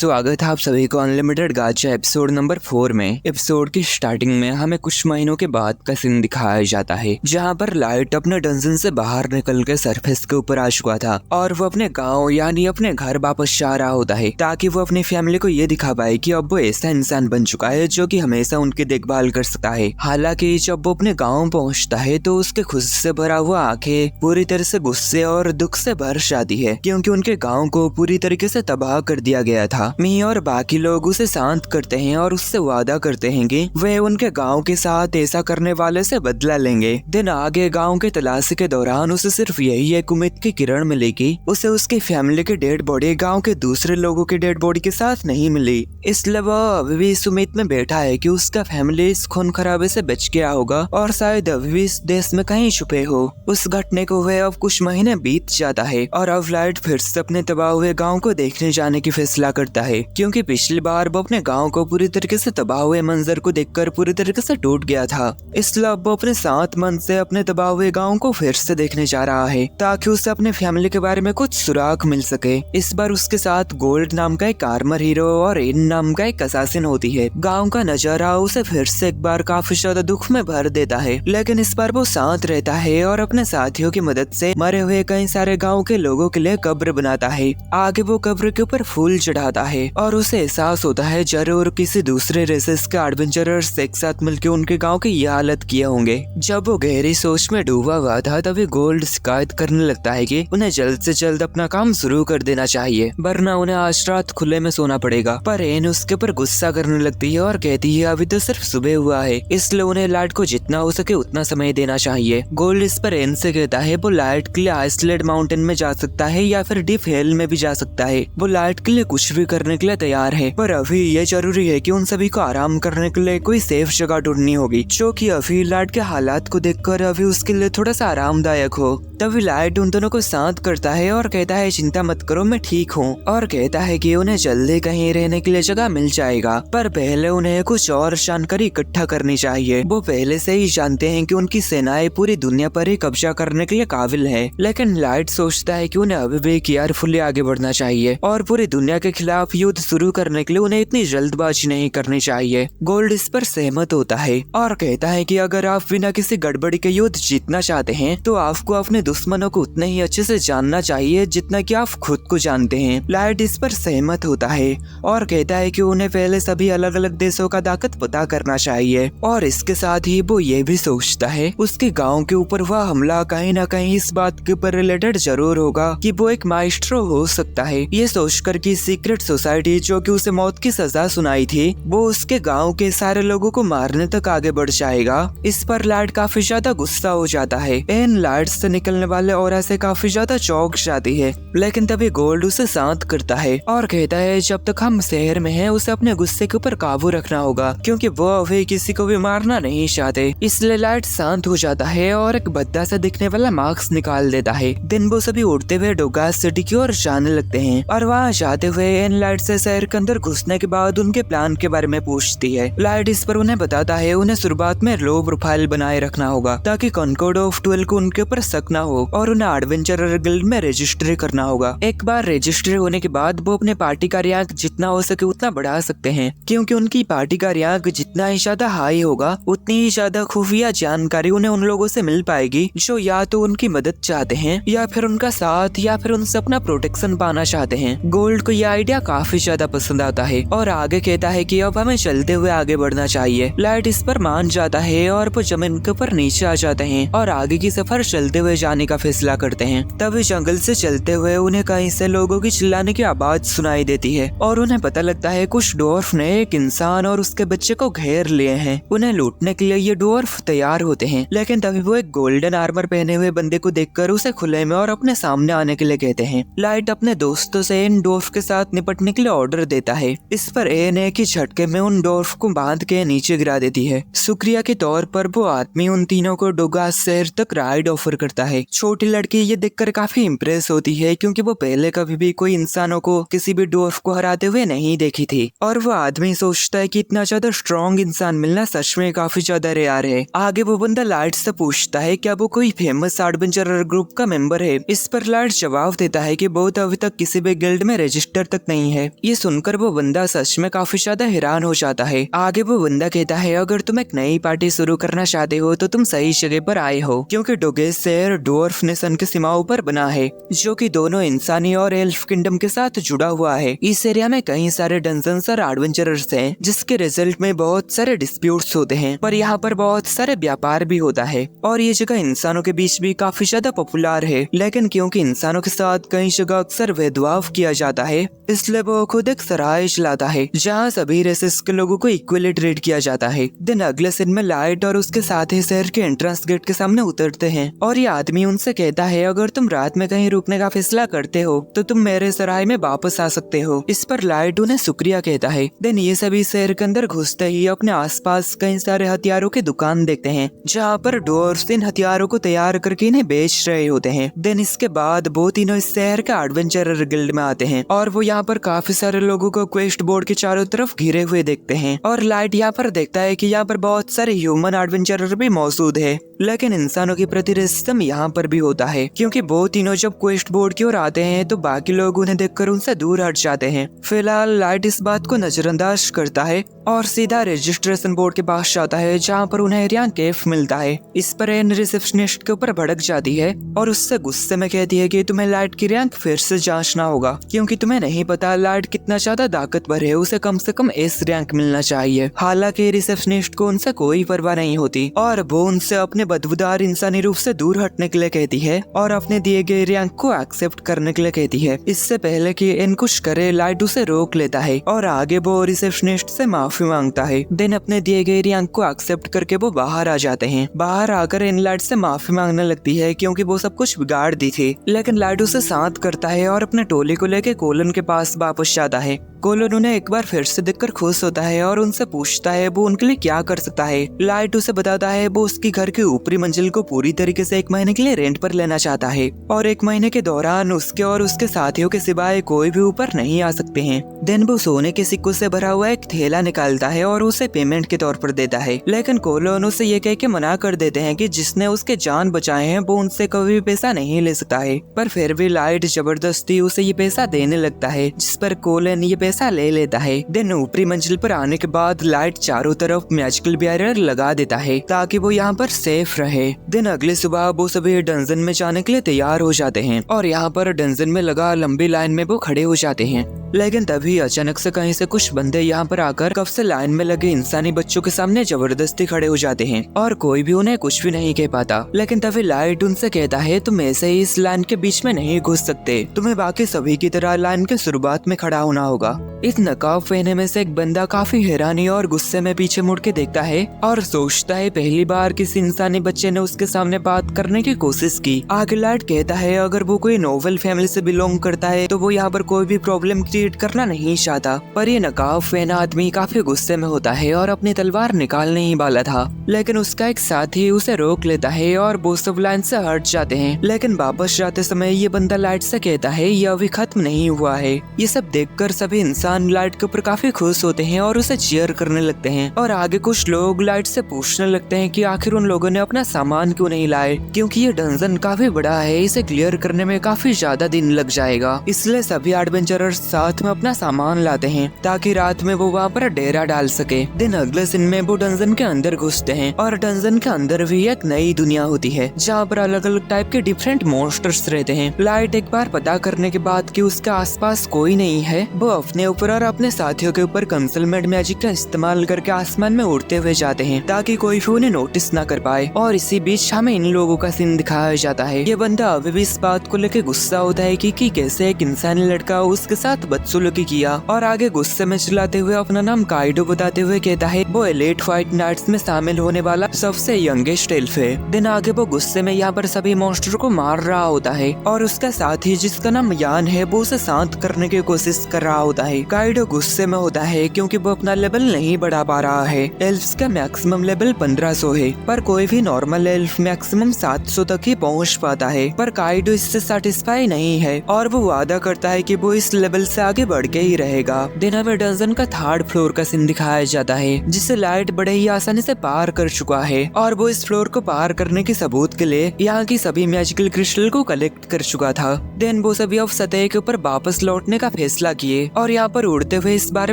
स्वागत है आप सभी को अनलिमिटेड गाचा एपिसोड नंबर 4 में। एपिसोड की स्टार्टिंग में हमें कुछ महीनों के बाद का सीन दिखाया जाता है, जहां पर लाइट अपने डंजन से बाहर निकल के सरफेस के ऊपर आ चुका था और वो अपने गांव यानी अपने घर वापस जा रहा होता है, ताकि वो अपनी फैमिली को ये दिखा पाए कि अब वो ऐसा इंसान बन चुका है जो कि हमेशा उनकी देखभाल कर सकता है। हालांकि जब वो अपने गाँव पहुँचता है तो उसके खुशी से भरा हुआ आंखें पूरी तरह से गुस्से और दुख से भर जाती है, क्योंकि उनके गाँव को पूरी तरीके से तबाह कर दिया गया था। मी और बाकी लोग उसे शांत करते हैं और उससे वादा करते हैं कि वे उनके गांव के साथ ऐसा करने वाले से बदला लेंगे। दिन आगे गांव के तलाशी के दौरान उसे सिर्फ यही एक उम्मीद की किरण मिली कि उसे उसकी फैमिली की डेड बॉडी गांव के दूसरे लोगों की डेड बॉडी के साथ नहीं मिली। इसलिए वह अभी भी इस उम्मीद में बैठा है कि उसका फैमिली इस खून खराबे से बच गया होगा और शायद अभी भी इस देश में कहीं छुपे हो। उस घटने को हुए अब कुछ महीने बीत जाता है और अब लाइट फिर से अपने तबाह हुए गाँव को देखने जाने की फैसला करता है, क्योंकि पिछली बार वो अपने गांव को पूरी तरीके से तबाह हुए मंजर को देखकर पूरी तरीके से टूट गया था। इसलिए अब वो अपने साथ मन से अपने तबाह हुए गांव को फिर से देखने जा रहा है, ताकि उसे अपने फैमिली के बारे में कुछ सुराग मिल सके। इस बार उसके साथ गोल्ड नाम का एक आर्मर हीरो और इन नाम का एक असासिन होती है। गाँव का नजारा उसे फिर से एक बार काफी ज्यादा दुख में भर देता है, लेकिन इस बार वो शांत रहता है और अपने साथियों की मदद से मरे हुए कई सारे गाँव के लोगों के लिए कब्र बनाता है। आगे वो कब्र के ऊपर फूल चढ़ाता है और उसे एहसास होता है जरूर किसी दूसरे रेसेस के एडवेंचरर्स एक साथ मिलकर उनके गांव की ये हालत किए होंगे। जब वो गहरी सोच में डूबा हुआ था तभी गोल्ड शिकायत करने लगता है कि उन्हें जल्द से जल्द अपना काम शुरू कर देना चाहिए, वरना उन्हें आज रात खुले में सोना पड़ेगा। पर एन उसके ऊपर गुस्सा करने लगती है और कहती है अभी तो सिर्फ सुबह हुआ है, इसलिए उन्हें लाइट को जितना हो सके उतना समय देना चाहिए। गोल्ड इस पर एन से कहता है वो लाइट के लिए आइसलैंड माउंटेन में जा सकता है या फिर डीप हेल में भी जा सकता है। वो लाइट के लिए कुछ भी करने के लिए तैयार है, पर अभी ये जरूरी है कि उन सभी को आराम करने के लिए कोई सेफ जगह ढूंढनी होगी, जो कि अभी लाइट के हालात को देखकर अभी उसके लिए थोड़ा सा आरामदायक हो। तभी लाइट उन दोनों को शांत करता है और कहता है चिंता मत करो, मैं ठीक हूँ, और कहता है कि उन्हें जल्दी कहीं रहने के लिए जगह मिल जाएगा, पर पहले उन्हें कुछ और जानकारी इकट्ठा करनी चाहिए। वो पहले से ही जानते हैं कि उनकी सेनाएं पूरी दुनिया पर ही कब्जा करने के लिए काबिल है, लेकिन लाइट सोचता है कि उन्हें अभी भी केयरफुली आगे बढ़ना चाहिए और पूरी दुनिया के खिलाफ युद्ध शुरू करने के लिए उन्हें इतनी जल्दबाजी नहीं करनी चाहिए। गोल्ड इस पर सहमत होता है और कहता है कि अगर आप बिना किसी गड़बड़ी के युद्ध जीतना चाहते हैं तो आपको अपने दुश्मनों को उतने ही अच्छे से जानना चाहिए जितना कि आप खुद को जानते हैं। लाइट इस पर सहमत होता है और कहता है कि उन्हें पहले सभी अलग अलग देशों का ताकत पता करना चाहिए, और इसके साथ ही वो ये भी सोचता है उसके गाँव के ऊपर वह हमला कहीं न कहीं इस बात के ऊपर रिलेटेड जरूर होगा कि वो एक माइस्ट्रो हो सकता है। ये सोचकर कि सीक्रेट सोसाइटी जो कि उसे मौत की सजा सुनाई थी वो उसके गांव के सारे लोगों को मारने तक आगे बढ़ जाएगा। इस पर लाइट काफी ज्यादा गुस्सा हो जाता है। एन लाइट से निकलने वाले ऑरा से काफी ज्यादा चौंक जाती है, लेकिन तभी गोल्ड उसे शांत करता है और कहता है जब तक हम शहर में हैं उसे अपने गुस्से के ऊपर काबू रखना होगा, क्योंकि वो अभी किसी को भी मारना नहीं चाहते। इसलिए लाइट शांत हो जाता है और एक भद्दा सा दिखने वाला मास्क निकाल देता है। दिन वो सभी उड़ते हुए डोगास सिटी की ओर जाने लगते हैं और वहाँ जाते हुए एन लाइट से शहर के अंदर घुसने के बाद उनके प्लान के बारे में पूछती है। लाइट इस पर उन्हें बताता है उन्हें शुरुआत में लो प्रोफाइल बनाए रखना होगा ताकि कॉनकॉर्ड ऑफ 12 को उनके ऊपर शक न हो, और उन्हें एडवेंचरर गिल्ड में रजिस्ट्री करना होगा। एक बार रजिस्ट्री होने के बाद वो अपने पार्टी का रैंक जितना हो सके उतना बढ़ा सकते हैं, क्योंकि उनकी पार्टी का रैंक जितना ही ज्यादा हाई होगा उतनी ही ज्यादा खुफिया जानकारी उन्हें उन लोगों से मिल पाएगी जो या तो उनकी मदद चाहते हैं या फिर उनका साथ या फिर उनसे अपना प्रोटेक्शन पाना चाहते हैं। गोल्ड को यह आइडिया काफी ज्यादा पसंद आता है और आगे कहता है कि अब हमें चलते हुए आगे बढ़ना चाहिए। लाइट इस पर मान जाता है और वो जमीन के ऊपर नीचे आ जाते हैं और आगे की सफर चलते हुए जाने का फैसला करते हैं। तभी जंगल से चलते हुए उन्हें कहीं से लोगों की चिल्लाने की आवाज सुनाई देती है और उन्हें पता लगता है कुछ डॉर्फ ने एक इंसान और उसके बच्चे को घेर लिए हैं। उन्हें लूटने के लिए ये डॉर्फ तैयार होते हैं, लेकिन तभी वो एक गोल्डन आर्मर पहने हुए बंदे को देखकर उसे खुले में और अपने सामने आने के लिए कहते हैं। लाइट अपने दोस्तों से इन डॉर्फ के साथ निपटने के लिए ऑर्डर देता है। इस पर एन एक ही झटके में उन डॉर्फ को बांध के नीचे गिरा देती है। शुक्रिया के तौर पर वो आदमी उन तीनों को डोगास शहर तक राइड ऑफर करता है। छोटी लड़की ये देखकर काफी इम्प्रेस होती है, क्योंकि वो पहले कभी भी कोई इंसानों को किसी भी डॉर्फ को हराते हुए नहीं देखी थी, और वो आदमी सोचता है कि इतना ज्यादा स्ट्रॉन्ग इंसान मिलना सच में काफी ज्यादा रेयर है। आगे वो बंदा लाइट से पूछता है क्या वो कोई फेमस एडवेंचरर ग्रुप का मेंबर है। इस पर लाइट जवाब देता है कि वो तो अभी तक किसी भी गिल्ड में रजिस्टर तक नहीं है। ये सुनकर वो बंदा सच में काफी ज्यादा हैरान हो जाता है। आगे वो बंदा कहता है अगर तुम एक नई पार्टी शुरू करना चाहते हो तो तुम सही जगह पर आए हो, क्योंकि डोगेस शहर डोर्फ नेशन की सीमाओं पर बना है, जो कि दोनों इंसानी और एल्फ किंगडम के साथ जुड़ा हुआ है। इस एरिया में कई सारे डंजन्स और एडवेंचरर्स हैं, जिसके रिजल्ट में बहुत सारे डिस्प्यूट्स होते हैं, पर यहाँ पर बहुत सारे व्यापार भी होता है। और ये जगह इंसानों के बीच भी काफी ज्यादा पॉपुलर है, लेकिन क्योंकि इंसानों के साथ कई जगह अक्सर भेदभाव किया जाता है, इसलिए वो खुद एक सराय चलाता है जहाँ सभी रेसेस के लोगों को इक्वली ट्रीट किया जाता है। दिन अगले दिन में लाइट और उसके साथ ही शहर के एंट्रेंस गेट के सामने उतरते हैं और ये आदमी उनसे कहता है अगर तुम रात में कहीं रुकने का फैसला करते हो तो तुम मेरे सराय में वापस आ सकते हो। इस पर लाइट उन्हें शुक्रिया कहता है। दिन ये सभी शहर के अंदर घुसते ही अपने आसपास कई सारे हथियारों की दुकान देखते हैं, जहाँ पर डोर्स इन हथियारों को तैयार करके इन्हें बेच रहे होते हैं। दिन इसके बाद वो तीनों इस शहर के एडवेंचरर गिल्ड में आते हैं और वो यहाँ पर काफी सारे लोगों को क्वेस्ट बोर्ड के चारों तरफ घिरे हुए देखते हैं। और लाइट यहाँ पर देखता है कि यहाँ पर बहुत सारे ह्यूमन एडवेंचरर भी मौजूद है, लेकिन इंसानों की प्रति रेसिज्म यहाँ पर भी होता है, क्योंकि वो तीनों जब क्वेस्ट बोर्ड की ओर आते हैं तो बाकी लोग उन्हें देखकर उनसे दूर हट जाते हैं। फिलहाल लाइट इस बात को नजरअंदाज करता है और सीधा रजिस्ट्रेशन बोर्ड के पास जाता है, जहाँ पर उन्हें यहाँ केफ मिलता है। इस पर एन रिसेप्शनिस्ट के ऊपर भड़क जाती है और उससे गुस्से में कहती है कि तुम्हें लाइट की रैंक फिर से जांचना होगा, क्योंकि तुम्हें नहीं पता लाइट कितना ज्यादा ताकतवर है, उसे कम से कम एस रैंक मिलना चाहिए। हालांकि रिसेप्शनिस्ट को उनसे कोई परवाह नहीं होती और वो उनसे अपने बदबूदार इंसानी रूप से दूर हटने के लिए कहती है और अपने दिए गए रैंक को एक्सेप्ट करने के लिए कहती है। इससे पहले कि एन कुछ करे, लाइट उसे रोक लेता है और आगे वो रिसेप्शनिस्ट से माफी मांगता है। देन अपने दिए गए रैंक को एक्सेप्ट करके वो बाहर आ जाते हैं। बाहर आकर एन लाइट से माफी मांगने लगती है क्योंकि वो सब कुछ बिगाड़ दी थी, लेकिन लाइट उसे शांत करता है और अपने टोली को लेके कोलन के पास वापस जाता है। कोलन उन्हें एक बार फिर से देखकर खुश होता है और उनसे पूछता है वो उनके लिए क्या कर सकता है। लाइट उसे बताता है वो उसकी घर की ऊपरी मंजिल को पूरी तरीके से 1 महीने के लिए रेंट पर लेना चाहता है और 1 महीने के दौरान उसके और उसके साथियों के सिवाय कोई भी ऊपर नहीं आ सकते हैं। देन वो सोने के सिक्कों से भरा हुआ एक थैला निकालता है और उसे पेमेंट के तौर पर देता है, लेकिन कोलन उसे ये कह के मना कर देते हैं कि जिसने उसके जान बचाए हैं वो उनसे कभी भी पैसा नहीं ले सकता है। पर फिर भी लाइट जबरदस्ती उसे ये पैसा देने लगता है, जिस पर कोलन ये पैसा ले लेता है। देन ऊपरी मंजिल पर आने के बाद लाइट चारों तरफ मैजिकल बैरियर लगा देता है ताकि वो यहाँ पर सेफ रहे। दिन अगले सुबह वो सभी डंजन में जाने के लिए तैयार हो जाते हैं और यहाँ पर डंजन में लगा लंबी लाइन में वो खड़े हो जाते हैं, लेकिन तभी अचानक से कहीं से कुछ बंदे यहाँ पर आकर कब से लाइन में लगे इंसानी बच्चों के सामने जबरदस्ती खड़े हो जाते हैं और कोई भी उन्हें कुछ भी नहीं कह पाता। लेकिन तभी लाइट उनसे कहता है तुम ऐसे ही इस लाइन के बीच में नहीं घुस सकते, तुम्हें बाकी सभी की तरह लाइन के शुरुआत में खड़ा होना होगा। इस नकाब पहने में से एक बंदा काफी हैरानी और गुस्से में पीछे मुड़ के देखता है और सोचता है पहली बार किसी इंसानी बच्चे ने उसके सामने बात करने की कोशिश की। आगे लाइट कहता है अगर वो कोई नोबल फैमिली से बिलोंग करता है तो वो यहाँ पर कोई भी प्रॉब्लम क्रिएट करना नहीं चाहता। पर ये नकाब पहना आदमी काफी गुस्से में होता है और अपनी तलवार निकालने ही वाला था, लेकिन उसका एक साथी उसे रोक लेता है और वो सब लाइन से हट जाते हैं। लेकिन वापस जाते समय ये बंदा लाइट से कहता है ये अभी खत्म नहीं हुआ है। ये सब देखकर सभी इंसान लाइट के ऊपर काफी खुश होते हैं और उसे चीयर करने लगते हैं और आगे कुछ लोग लाइट से पूछने लगते हैं कि आखिर उन लोगों ने अपना सामान क्यों नहीं लाए, क्योंकि ये डंजन काफी बड़ा है, इसे क्लियर करने में काफी ज्यादा दिन लग जाएगा। इसलिए सभी एडवेंचरर्स साथ में अपना सामान लाते हैं ताकि रात में वो वहाँ पर डेरा डाल सके। दिन अगले दिन में वो डंजन के अंदर घुसते हैं और डंजन के अंदर भी एक नई दुनिया होती है जहाँ पर अलग अलग टाइप के डिफरेंट मॉन्स्टर्स रहते हैं। लाइट एक बार पता करने के बाद कि उसके आसपास कोई नहीं है, वो अपने ऊपर और अपने साथियों के ऊपर कंसलमेंट मैजिक का इस्तेमाल करके आसमान में उड़ते हुए जाते हैं ताकि कोई भी उन्हें नोटिस ना कर पाए। और इसी बीच हमें इन लोगों का सीन दिखाया जाता है। ये बंदा अभी भी इस बात को लेकर गुस्सा होता है कि कैसे एक इंसानी लड़का उसके साथ बदसलूकी किया और आगे गुस्से में चिल्लाते हुए अपना नाम काइडो बताते हुए कहता है वो एलीट फाइट नाइट्स में शामिल होने वाला सबसे यंगेस्ट एल्फ है। दिन आगे वो गुस्से में यहाँ पर सभी मॉन्स्टर को मार रहा होता है और उसका साथी जिसका नाम यान है वो उसे शांत करने की कोशिश कर रहा होता है। काइडो गुस्से में होता है क्योंकि वो अपना लेवल नहीं बढ़ा पा रहा है। एल्फ्स का मैक्सिमम लेवल 1500 है, पर कोई भी नॉर्मल एल्फ मैक्सिमम 700 तक ही पहुंच पाता है। पर काइडो इससे सेटिस्फाई नहीं है और वो वादा करता है कि वो इस लेवल से आगे बढ़ के ही रहेगा। दिन में डंजन का 3rd फ्लोर का सीन दिखाया जाता है जिसे लाइट बड़े ही आसानी से पार कर चुका है और वो इस फ्लोर को पार करने के सबूत के लिए यहाँ की सभी मैजिकल क्रिस्टल को कलेक्ट कर चुका था। देन वो सभी अब सतह के ऊपर वापस लौटने का फैसला किए और यहाँ पर उड़ते हुए इस बारे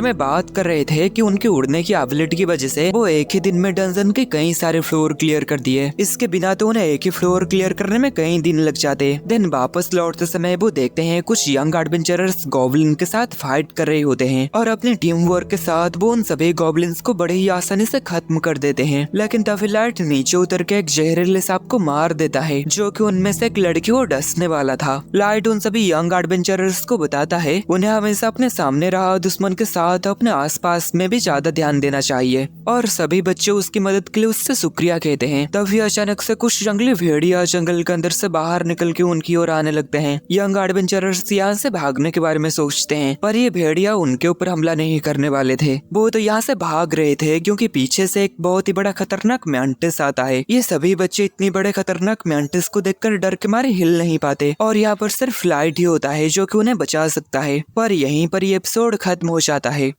में बात कर रहे थे कि उनके उड़ने की एबिलिटी की वजह से वो एक ही दिन में डंजन के कई सारे फ्लोर क्लियर कर दिए। इसके बिना तो उन्हें एक ही फ्लोर क्लियर करने में कई दिन लग जाते। देन वापस लौटते समय वो देखते हैं कुछ यंग एडवेंचरर्स गॉब्लिन के साथ फाइट कर रहे होते हैं और अपने टीम वर्क के साथ वो उन सभी गॉब्लिन्स को बड़े ही आसानी से खत्म कर देते हैं। लेकिन तभी लाइट नीचे उतर के एक जहरीले सांप को मार देता है जो कि उनमें से एक लड़की को डसने वाला था। लाइट उन सभी यंग एडवेंचरर्स को बताता है उन्हें हमेशा अपने सामने रहा दुश्मन के साथ अपने आसपास में भी ज्यादा ध्यान देना चाहिए और सभी बच्चे उसकी मदद के लिए उससे शुक्रिया कहते हैं। तभी अचानक से कुछ जंगली भेड़िया जंगल के अंदर से बाहर निकल के उनकी ओर आने लगते हैं। यंग एडवेंचरर्स यहाँ से भागने के बारे में सोचते हैं पर ये भेड़िया उनके ऊपर हमला नहीं करने वाले थे। वो तो यहाँ से भाग रहे थे क्योंकि पीछे से एक बहुत ही बड़ा खतरनाक मैंटिस आता है। ये सभी बच्चे इतनी बड़े खतरनाक मैंटिस को देखकर डर के मारे हिल नहीं पाते और यहाँ पर सिर्फ लाइट ही होता है जो कि उन्हें बचा सकता है। पर यहीं पर ये एपिसोड खत्म हो जाता है।